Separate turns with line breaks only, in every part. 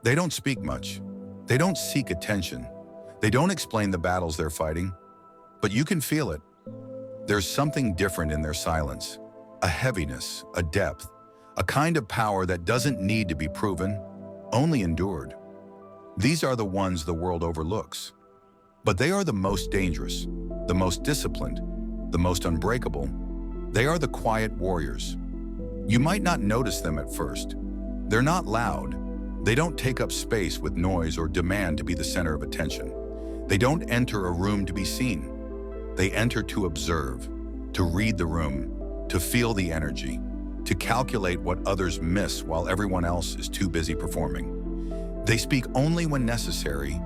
They don't speak much. They don't seek attention. They don't explain the battles they're fighting, but you can feel it. There's something different in their silence, a heaviness, a depth, a kind of power that doesn't need to be proven, only endured. These are the ones the world overlooks. But they are the most dangerous, the most disciplined, the most unbreakable. They are the quiet warriors. You might not notice them at first. They're not loud. They don't take up space with noise or demand to be the center of attention. They don't enter a room to be seen. They enter to observe, to read the room, to feel the energy, to calculate what others miss while everyone else is too busy performing. They speak only when necessary,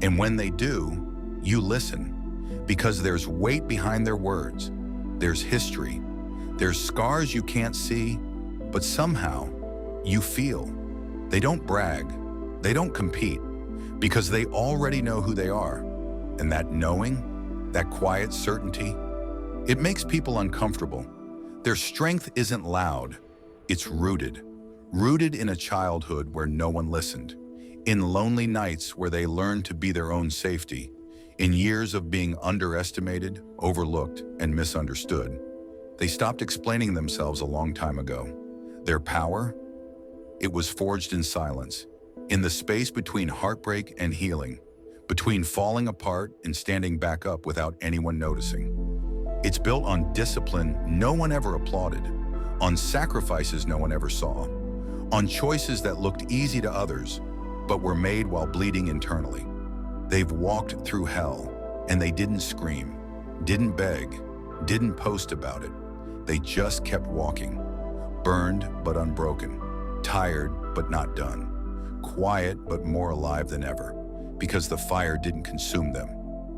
and when they do, you listen, because there's weight behind their words. There's history. There's scars you can't see, but somehow you feel. They don't brag. They don't compete, because they already know who they are. And that knowing, that quiet certainty, it makes people uncomfortable. Their strength isn't loud. It's rooted. Rooted in a childhood where no one listened, in lonely nights where they learned to be their own safety, in years of being underestimated, overlooked, and misunderstood. They stopped explaining themselves a long time ago. Their power? It was forged in silence, in the space between heartbreak and healing, between falling apart and standing back up without anyone noticing. It's built on discipline no one ever applauded, on sacrifices no one ever saw, on choices that looked easy to others, but were made while bleeding internally. They've walked through hell, and they didn't scream, didn't beg, didn't post about it. They just kept walking, burned but unbroken, tired but not done, quiet but more alive than ever, because the fire didn't consume them,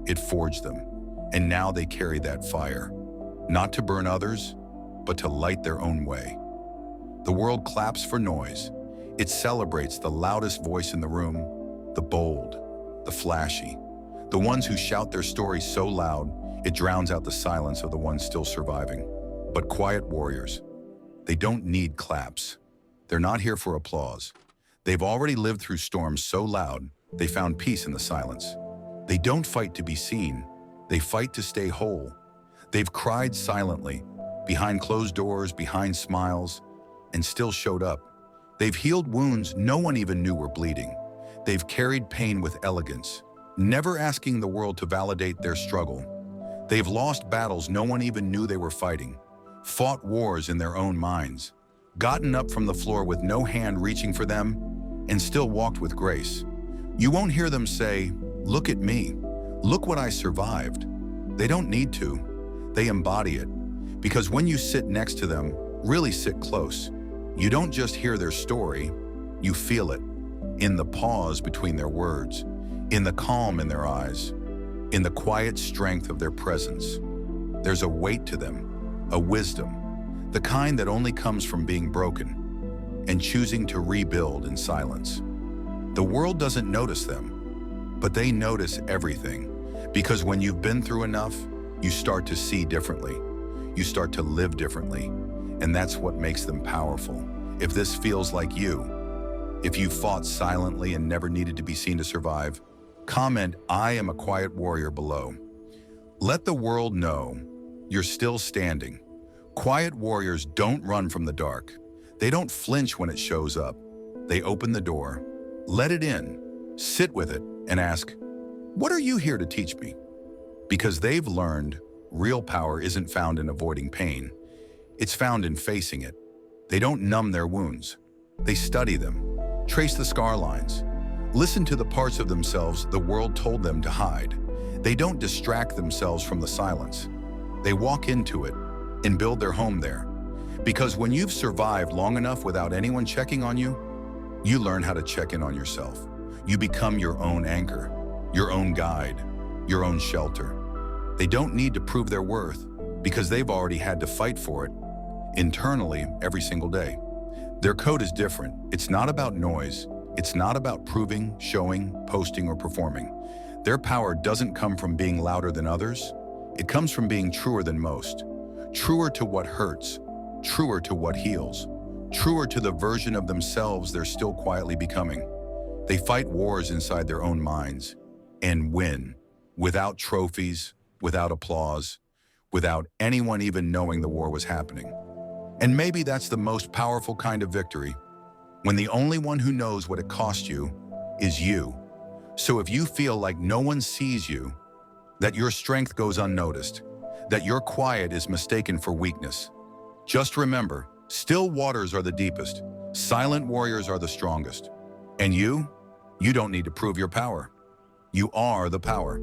it forged them. And now they carry that fire, not to burn others, but to light their own way. The world claps for noise. It celebrates the loudest voice in the room, the bold, the flashy, the ones who shout their stories so loud, it drowns out the silence of the ones still surviving. But quiet warriors, they don't need claps. They're not here for applause. They've already lived through storms so loud, they found peace in the silence. They don't fight to be seen. They fight to stay whole. They've cried silently, behind closed doors, behind smiles, and still showed up. They've healed wounds no one even knew were bleeding. They've carried pain with elegance, never asking the world to validate their struggle. They've lost battles no one even knew they were fighting, fought wars in their own minds, gotten up from the floor with no hand reaching for them, and still walked with grace. You won't hear them say, "Look at me. Look what I survived." They don't need to. They embody it. Because when you sit next to them, really sit close, you don't just hear their story, you feel it. In the pause between their words, in the calm in their eyes, in the quiet strength of their presence. There's a weight to them, a wisdom, the kind that only comes from being broken and choosing to rebuild in silence. The world doesn't notice them, but they notice everything. Because when you've been through enough, you start to see differently. You start to live differently. And that's what makes them powerful. If this feels like you, if you fought silently and never needed to be seen to survive, comment, "I am a quiet warrior" below. Let the world know you're still standing. Quiet warriors don't run from the dark. They don't flinch when it shows up. They open the door, let it in, sit with it, and ask, "What are you here to teach me?" Because they've learned real power isn't found in avoiding pain. It's found in facing it. They don't numb their wounds. They study them, trace the scar lines, listen to the parts of themselves the world told them to hide. They don't distract themselves from the silence. They walk into it and build their home there. Because when you've survived long enough without anyone checking on you, you learn how to check in on yourself. You become your own anchor, your own guide, your own shelter. They don't need to prove their worth because they've already had to fight for it internally every single day. Their code is different. It's not about noise. It's not about proving, showing, posting, or performing. Their power doesn't come from being louder than others. It comes from being truer than most. Truer to what hurts, truer to what heals, truer to the version of themselves they're still quietly becoming. They fight wars inside their own minds and win, without trophies, without applause, without anyone even knowing the war was happening. And maybe that's the most powerful kind of victory, when the only one who knows what it cost you is you. So if you feel like no one sees you, that your strength goes unnoticed, that your quiet is mistaken for weakness, just remember, still waters are the deepest, silent warriors are the strongest. And you don't need to prove your power. You are the power.